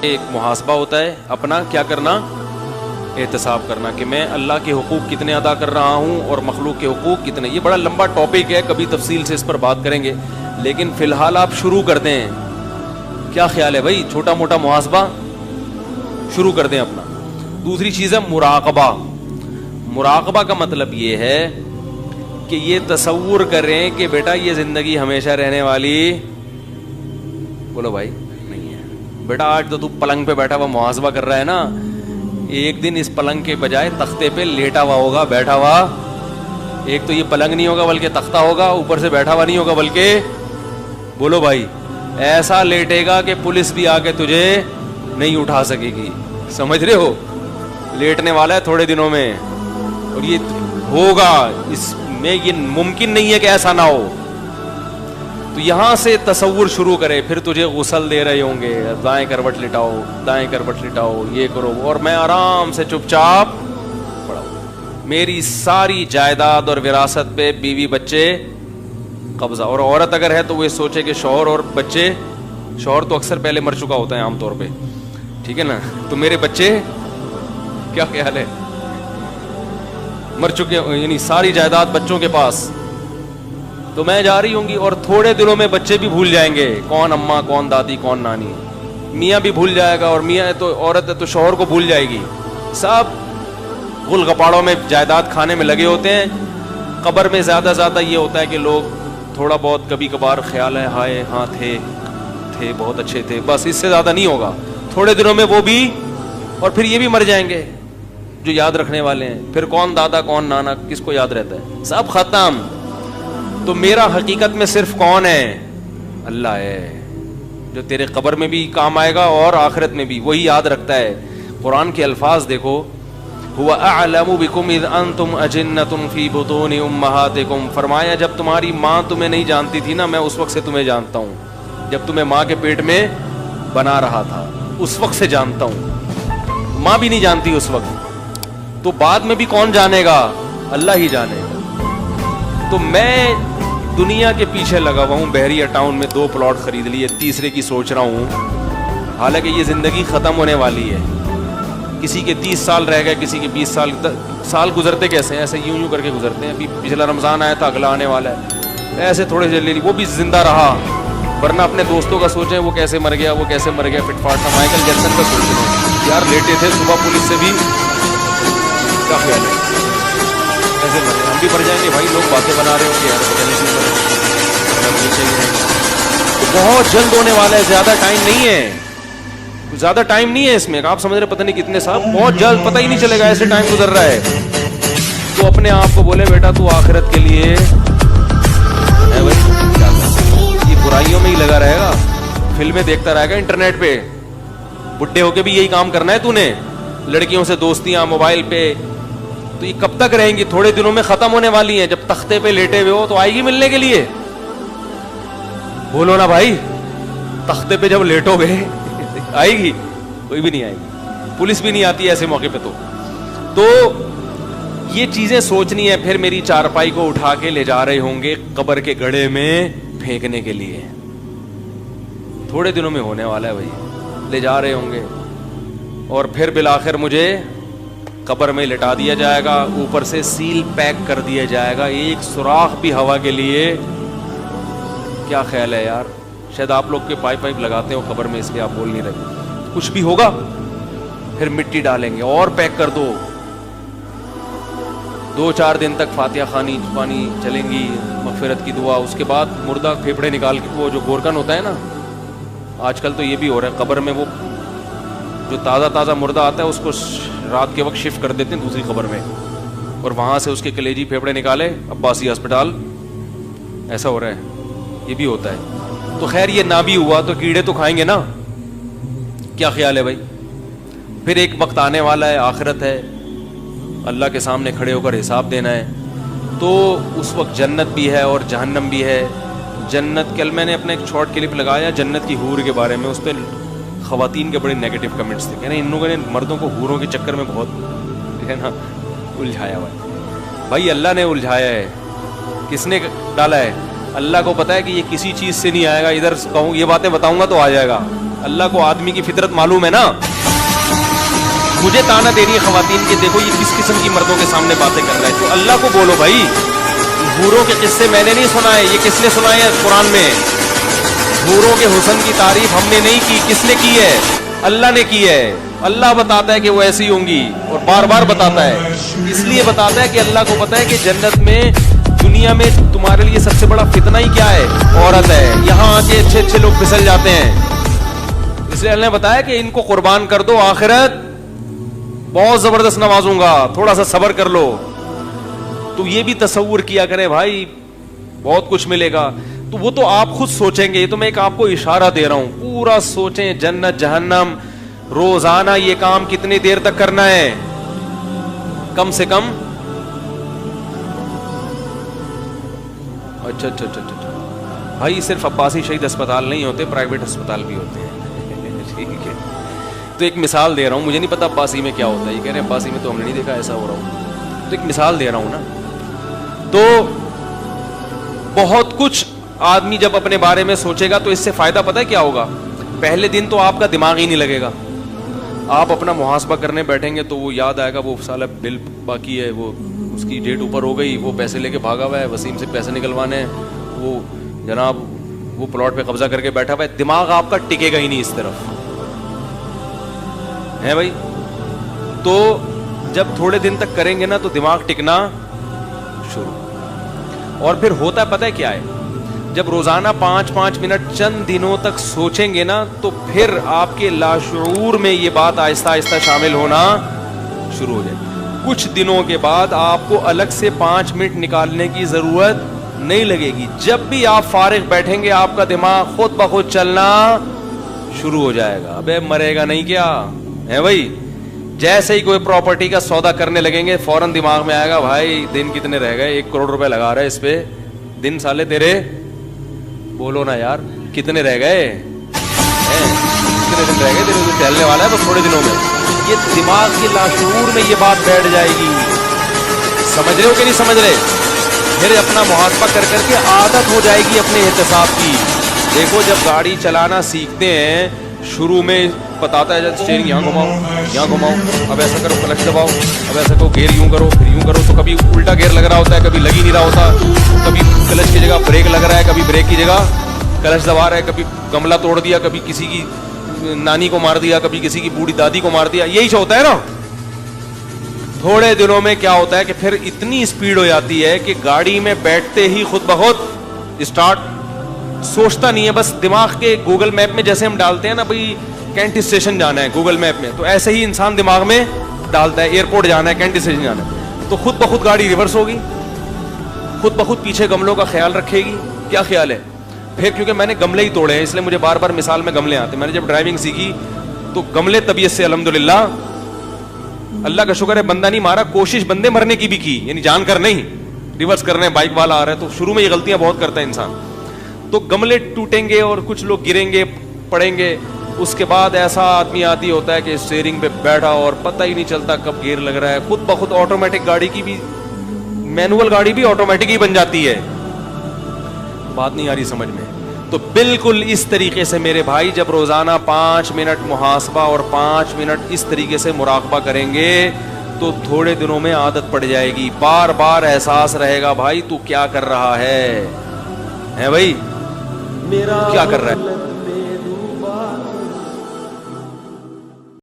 ایک محاسبہ ہوتا ہے اپنا کیا کرنا، احتساب کرنا کہ میں اللہ کے حقوق کتنے ادا کر رہا ہوں اور مخلوق کے حقوق کتنے. یہ بڑا لمبا ٹاپک ہے، کبھی تفصیل سے اس پر بات کریں گے، لیکن فی الحال آپ شروع کر دیں. کیا خیال ہے بھائی؟ چھوٹا موٹا محاسبہ شروع کر دیں اپنا. دوسری چیز ہے مراقبہ. مراقبہ کا مطلب یہ ہے کہ یہ تصور کریں کہ بیٹا یہ زندگی ہمیشہ رہنے والی، بولو بھائی، نہیں ہے. بیٹا آج تو پلنگ پہ بیٹھا ہوا محاسبہ کر رہا ہے نا، ایک دن اس پلنگ کے بجائے تختے پہ لیٹا ہوا ہوگا، بیٹھا ہوا. ایک تو یہ پلنگ نہیں ہوگا بلکہ تختہ ہوگا، اوپر سے بیٹھا ہوا نہیں ہوگا بلکہ، بولو بھائی، ایسا لیٹے گا کہ پولیس بھی آ کے تجھے نہیں اٹھا سکے گی. سمجھ رہے ہو؟ لیٹنے والا ہے تھوڑے دنوں میں، اور یہ ہوگا، اس میں یہ ممکن نہیں ہے کہ ایسا نہ ہو. تو یہاں سے تصور شروع کرے. پھر تجھے غسل دے رہے ہوں گے، دائیں کروٹ لٹاؤ، دائیں کروٹ لٹاؤ، یہ کرو، اور میں آرام سے چپ چاپ پڑا ہوں. میری ساری جائیداد اور وراثت پہ بیوی بچے قبضہ. اور عورت اگر ہے تو وہ سوچے کہ شوہر اور بچے، شوہر تو اکثر پہلے مر چکا ہوتا ہے عام طور پہ، ٹھیک ہے نا، تو میرے بچے، کیا خیال ہے، مر چکے، یعنی ساری جائیداد بچوں کے پاس. تو میں جا رہی ہوں گی، اور تھوڑے دنوں میں بچے بھی بھول جائیں گے کون اماں، کون دادی، کون نانی. میاں بھی بھول جائے گا، اور میاں ہے تو عورت ہے تو شوہر کو بھول جائے گی. سب غل غپاڑوں میں جائیداد کھانے میں لگے ہوتے ہیں. قبر میں زیادہ یہ ہوتا ہے کہ لوگ تھوڑا بہت کبھی کبھار خیال ہے، ہائے ہاں تھے بہت اچھے تھے، بس اس سے زیادہ نہیں ہوگا. تھوڑے دنوں میں وہ بھی، اور پھر یہ بھی مر جائیں گے جو یاد رکھنے والے ہیں. پھر کون دادا، کون نانا، کس کو یاد رہتا ہے؟ سب ختم. تو میرا حقیقت میں صرف کون ہے؟ اللہ ہے، جو تیرے قبر میں بھی کام آئے گا اور آخرت میں بھی، وہی یاد رکھتا ہے. قرآن کے الفاظ دیکھو، هو اعلم بكم اذ انتم اجنة في بطون امهاتكم. فرمایا جب تمہاری ماں تمہیں نہیں جانتی تھی نا، میں اس وقت سے تمہیں جانتا ہوں. جب تمہیں ماں کے پیٹ میں بنا رہا تھا اس وقت سے جانتا ہوں. ماں بھی نہیں جانتی اس وقت، تو بعد میں بھی کون جانے گا؟ اللہ ہی جانے گا. تو میں دنیا کے پیچھے لگا ہوا ہوں. بحریہ ٹاؤن میں 2 پلاٹ خرید لیے، تیسرے کی سوچ رہا ہوں. حالانکہ یہ زندگی ختم ہونے والی ہے. کسی کے 30 سال رہ گئے، کسی کے 20 سال. سال گزرتے کیسے ہیں؟ ایسے یوں کر کے گزرتے ہیں. ابھی پچھلا رمضان آیا تھا، اگلا آنے والا ہے، ایسے تھوڑے سے لے لی، وہ بھی زندہ رہا. ورنہ اپنے دوستوں کا سوچیں، وہ کیسے مر گیا، وہ کیسے مر گیا، فٹ فاٹ تھا. مائیکل جیکسن کا سوچیں یار، لیٹے تھے صبح پولیس سے بھی، کیا خیال ہے؟ ایسے مرے، ہم بھی مر جائیں گے بھائی. لوگ باتیں بنا رہے ہوں گے یار، پتہ نہیں کیوں نیچے ہی رہیں گے. تو بہت جلد ہونے والا ہے، زیادہ ٹائم نہیں ہے، زیادہ ٹائم نہیں ہے اس میں. آپ سمجھ رہے پتہ نہیں کتنے سال، بہت جلد، پتہ ہی نہیں چلے گا، ایسے ٹائم گزر رہا ہے. تو اپنے آپ کو بولے بیٹا تو آخرت کے لیے ہے بھائی. کیا یہ برائیوں میں ہی لگا رہے گا، فلمیں دیکھتا رہے گا انٹرنیٹ پہ. بڈھے ہو کے بھی یہی کام کرنا ہے تو نے، لڑکیوں سے دوستیاں موبائل پہ. تو یہ کب تک رہیں گی؟ تھوڑے دنوں میں ختم ہونے والی ہیں. جب تختے پہ لیٹے ہوئے ہو تو آئے گی ملنے کے لیے، بولو نا بھائی. تختے پہ جب لیٹو گے آئے گی؟ کوئی بھی نہیں آئے گی، پولیس بھی نہیں آتی ایسے موقع پہ. تو یہ چیزیں سوچنی ہے. پھر میری چارپائی کو اٹھا کے لے جا رہے ہوں گے قبر کے گڑھے میں پھینکنے کے لیے. تھوڑے دنوں میں ہونے والا ہے بھائی، لے جا رہے ہوں گے، اور پھر بالآخر مجھے قبر میں لٹا دیا جائے گا. اوپر سے سیل پیک کر دیا جائے گا، ایک سوراخ بھی ہوا کے لیے. کیا خیال ہے یار؟ شاید آپ لوگ کے پائپ لگاتے ہو قبر میں، اس لیے آپ بول نہیں رہے. کچھ بھی ہوگا پھر مٹی ڈالیں گے اور پیک کر دو. 2-4 دن تک فاتحہ خوانی چلیں گی، مغفرت کی دعا. اس کے بعد مردہ پھیپڑے نکال کے، وہ جو گورکن ہوتا ہے نا، آج کل تو یہ بھی ہو رہا ہے قبر میں، وہ جو تازہ مردہ آتا ہے اس کو رات کے وقت شفٹ کر دیتے ہیں دوسری قبر میں، اور وہاں سے اس کے کلیجی پھیپڑے نکالے عباسی ہسپتال. ایسا ہو رہا ہے، یہ بھی ہوتا ہے. تو خیر یہ نہ بھی ہوا تو کیڑے تو کھائیں گے نا. کیا خیال ہے بھائی؟ پھر ایک وقت آنے والا ہے، آخرت ہے، اللہ کے سامنے کھڑے ہو کر حساب دینا ہے. تو اس وقت جنت بھی ہے اور جہنم بھی ہے. جنت، کل میں نے اپنا ایک شارٹ کلپ لگایا جنت کی حور کے بارے میں. اس پہ خواتین کے بڑے نیگیٹو کمنٹس تھے، کہنا ان لوگوں نے مردوں کو حوروں کے چکر میں بہت ہے نا الجھایا ہوا ہے. بھائی اللہ نے الجھایا ہے، کس نے ڈالا ہے؟ اللہ کو پتا ہے کہ یہ کسی چیز سے نہیں آئے گا. ادھر کہوں یہ باتیں بتاؤں گا تو آ جائے گا. اللہ کو آدمی کی فطرت معلوم ہے نا. مجھے تانا دے رہی ہے خواتین کہ دیکھو یہ کس قسم کی مردوں کے سامنے باتیں کر رہا ہے. تو اللہ کو بولو بھائی, حوروں کے قصے میں نے نہیں سنائے, یہ کس نے سنائے ہیں قرآن میں؟ حوروں کے حسن کی تعریف ہم نے نہیں کی, کس نے کی ہے؟ اللہ نے کی ہے. اللہ بتاتا ہے کہ وہ ایسی ہوں گی اور بار بار بتاتا ہے. اس لیے بتاتا ہے کہ اللہ کو پتا ہے کہ جنت میں, دنیا میں تمہارے لیے سب سے بڑا فتنہ ہی کیا ہے؟ عورت ہے. یہاں آ کے اچھے اچھے لوگ پھسل جاتے ہیں. اس لیے اللہ نے بتایا کہ ان کو قربان کر دو, آخرت بہت زبردست نوازوں گا, تھوڑا سا صبر کر لو. تو یہ بھی تصور کیا کرے بھائی, بہت کچھ ملے گا. تو وہ تو آپ خود سوچیں گے, یہ تو میں ایک آپ کو اشارہ دے رہا ہوں. پورا سوچیں, جنت جہنم, روزانہ یہ کام کتنی دیر تک کرنا ہے؟ کم سے کم اچھا بھائی, صرف عباسی شہید اسپتال نہیں ہوتے, پرائیویٹ اسپتال بھی ہوتے ہیں. ٹھیک ہے, تو ایک مثال دے رہا ہوں. مجھے نہیں پتا عباسی میں کیا ہوتا ہے, یہ کہہ رہے ہیں عباسی میں تو ہم نے نہیں دیکھا ایسا ہو رہا ہوں. تو ایک مثال دے رہا ہوں نا. تو بہت کچھ آدمی جب اپنے بارے میں سوچے گا تو اس سے فائدہ پتہ ہے کیا ہوگا؟ پہلے دن تو آپ کا دماغ ہی نہیں لگے گا. آپ اپنا محاسبہ کرنے بیٹھیں گے تو وہ یاد آئے گا وہ سالہ بل باقی ہے, وہ اس کی ڈیٹ اوپر ہو گئی, وہ پیسے لے کے بھاگا ہوا ہے, وسیم سے پیسے نکلوانے ہیں, وہ جناب وہ پلاٹ پہ قبضہ کر کے بیٹھا ہوا ہے. دماغ آپ کا ٹکے گا ہی نہیں اس طرف, ہے بھائی. تو جب تھوڑے دن تک کریں گے نا تو دماغ ٹکنا شروع. اور پھر ہوتا ہے پتہ ہے کیا ہے, جب روزانہ 5 منٹ چند دنوں تک سوچیں گے نا تو پھر آپ کے لاشعور میں یہ بات آہستہ آہستہ شامل ہونا شروع ہو جائے. کچھ دنوں کے بعد آپ کو الگ سے 5 منٹ نکالنے کی ضرورت نہیں لگے گی. جب بھی آپ فارغ بیٹھیں گے آپ کا دماغ خود بخود چلنا شروع ہو جائے گا. ابے مرے گا نہیں کیا ہے بھائی؟ جیسے ہی کوئی پراپرٹی کا سودا کرنے لگیں گے فوراً دماغ میں آئے گا بھائی دن کتنے رہ گئے, 1 کروڑ روپے لگا رہے اس پہ, دن سالے تیرے بولو نا یار کتنے رہ گئے, کتنے دن رہ گئے تیرے, تو ٹہلنے والا ہے بس تھوڑے دنوں میں. یہ دماغ کے لاشعور میں یہ بات بیٹھ جائے گی. سمجھ رہے ہو کہ نہیں سمجھ رہے؟ پھر اپنا محاسبہ کر کر کے عادت ہو جائے گی اپنے احتساب کی. دیکھو جب گاڑی چلانا سیکھتے ہیں شروع میں بتاتا ہے اسٹیئرنگ یہاں گھماؤ, یہاں گھماؤ, اب ایسا کرو, کلچ دباؤ, اب ایسا کرو, گیئر یوں کرو, پھر یوں کرو. تو کبھی الٹا گیئر لگ رہا ہوتا ہے, کبھی لگ ہی نہیں رہا ہوتا, کبھی کلچ کی جگہ بریک لگ رہا ہے, کبھی بریک کی جگہ کلچ دبا رہا ہے, کبھی گملہ توڑ دیا, کبھی کسی کی نانی کو مار دیا, کبھی کسی کی بوڑھی دادی کو مار دیا. یہی ہوتا ہے نا. تھوڑے دنوں میں کیا ہوتا ہے کہ پھر اتنی اسپیڈ ہو جاتی ہے کہ گاڑی میں بیٹھتے ہی خود بخود اسٹارٹ, سوچتا نہیں ہے, بس دماغ کے گوگل میپ میں جیسے ہم ڈالتے ہیں نا بھائی کینٹ اسٹیشن جانا ہے گوگل میپ میں, تو ایسے ہی انسان دماغ میں ڈالتا ہے ایئرپورٹ جانا ہے, کینٹ اسٹیشن جانا ہے, تو خود بخود گاڑی ریورس ہوگی, خود بخود پیچھے گملوں کا خیال رکھے گی. کیا خیال ہے؟ پھر کیونکہ میں نے گملے ہی توڑے ہیں اس لیے مجھے بار بار مثال میں گملے آتے ہیں. میں نے جب ڈرائیونگ سیکھی تو گملے طبیعت سے الحمدللہ اللہ کا شکر ہے بندہ نہیں مارا, کوشش بندے مرنے کی بھی کی, یعنی جان کر نہیں, ریورس کرنے بائک والا آ رہا ہے تو شروع میں یہ غلطیاں بہت کرتا ہے انسان. تو گملے ٹوٹیں گے اور کچھ لوگ گریں گے, پڑیں گے. اس کے بعد ایسا آدمی عادی ہوتا ہے کہ اسٹیئرنگ پہ بیٹھا اور پتہ ہی نہیں چلتا کب گیئر لگ رہا ہے. خود بخود آٹومیٹک گاڑی کی بھی, مینول گاڑی بھی آٹومیٹک ہی بن جاتی ہے. بات نہیں آ رہی سمجھ میں؟ تو بالکل اس طریقے سے میرے بھائی جب روزانہ 5 منٹ محاسبہ اور 5 منٹ اس طریقے سے مراقبہ کریں گے تو تھوڑے دنوں میں عادت پڑ جائے گی. بار بار احساس رہے گا بھائی تو کیا کر رہا ہے بھائی, کیا کر رہا ہے.